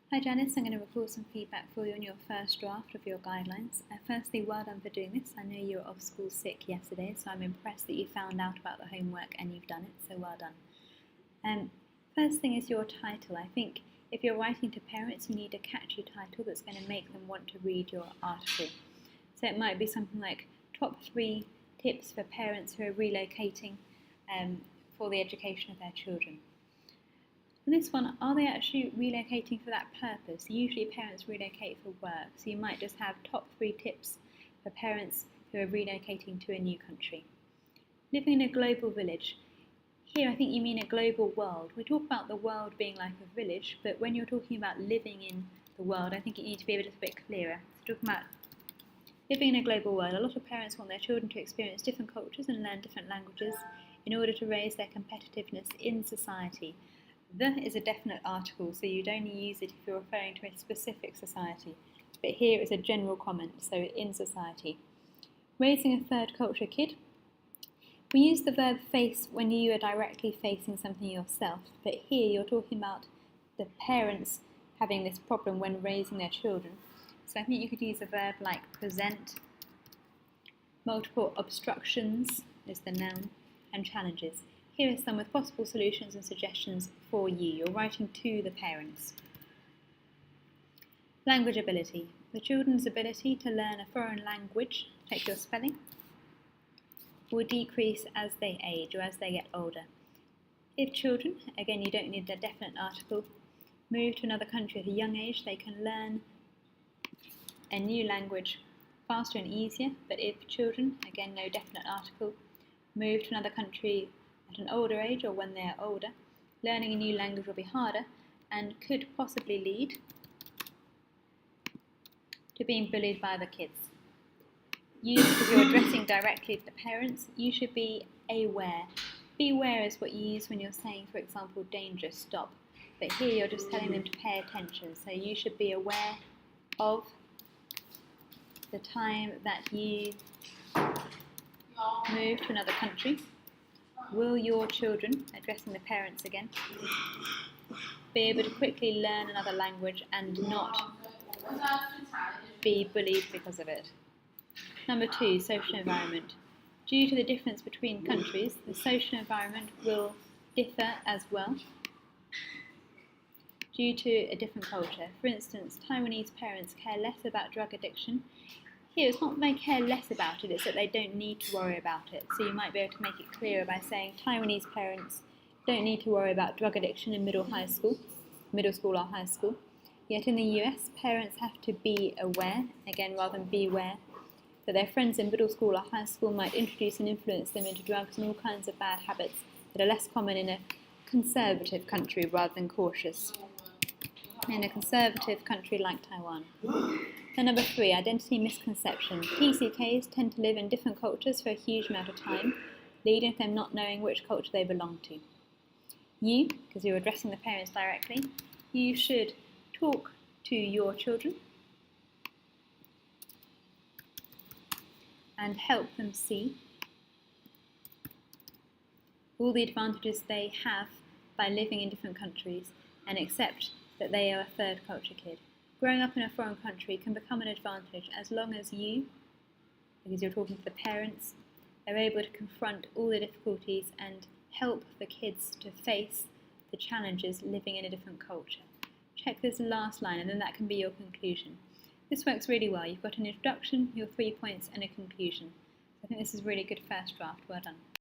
Hi Janice, I'm going to record some feedback for you on your first draft of your guidelines. Firstly, well done for doing this. I know you were off school sick yesterday, so I'm impressed that you found out about the homework and you've done it, so well done. First thing is your title. I think if you're writing to parents, you need a catchy title that's going to make them want to read your article. So it might be something like Top 3 Tips for Parents Who Are Relocating for the Education of Their Children. And this one, are they actually relocating for that purpose? Usually parents relocate for work, so you might just have top 3 tips for parents who are relocating to a new country. Living in a global village. Here I think you mean a global world. We talk about the world being like a village, but when you're talking about living in the world, I think you need to be a little bit clearer. So talking about living in a global world, a lot of parents want their children to experience different cultures and learn different languages in order to raise their competitiveness in society. The is a definite article, so you'd only use it if you're referring to a specific society. But here is a general comment, so in society. Raising a third culture kid. We use the verb face when you are directly facing something yourself, but here you're talking about the parents having this problem when raising their children. So I think you could use a verb like present, multiple obstructions is the noun, and challenges. Here are some with possible solutions and suggestions for you. You're writing to the parents. Language ability. The children's ability to learn a foreign language, check your spelling, will decrease as they age or as they get older. If children, again you don't need a definite article, move to another country at a young age, they can learn a new language faster and easier. But if children, again no definite article, move to another country at an older age or when they are older, learning a new language will be harder and could possibly lead to being bullied by other kids. You, if you're addressing directly to the parents, you should be aware. Be aware is what you use when you're saying, for example, danger, stop. But here you're just telling them to pay attention. So you should be aware of the time that you move to another country. Will your children, addressing the parents again, be able to quickly learn another language and not be bullied because of it? Number 2, social environment. Due to the difference between countries, the social environment will differ as well due to a different culture. For instance, Taiwanese parents care less about drug addiction. Here, it's not they care less about it, it's that they don't need to worry about it. So you might be able to make it clearer by saying Taiwanese parents don't need to worry about drug addiction in middle school or high school. Yet in the US, parents have to be aware, again rather than beware, that their friends in middle school or high school might introduce and influence them into drugs and all kinds of bad habits that are less common in a conservative country rather than cautious. In a conservative country like Taiwan. And number 3, identity misconception. TCKs tend to live in different cultures for a huge amount of time, leading to them not knowing which culture they belong to. You, because you're addressing the parents directly, you should talk to your children and help them see all the advantages they have by living in different countries and accept that they are a third culture kid. Growing up in a foreign country can become an advantage as long as you, because you're talking to the parents, are able to confront all the difficulties and help the kids to face the challenges living in a different culture. Check this last line and then that can be your conclusion. This works really well. You've got an introduction, your 3 points and a conclusion. I think this is a really good first draft. Well done.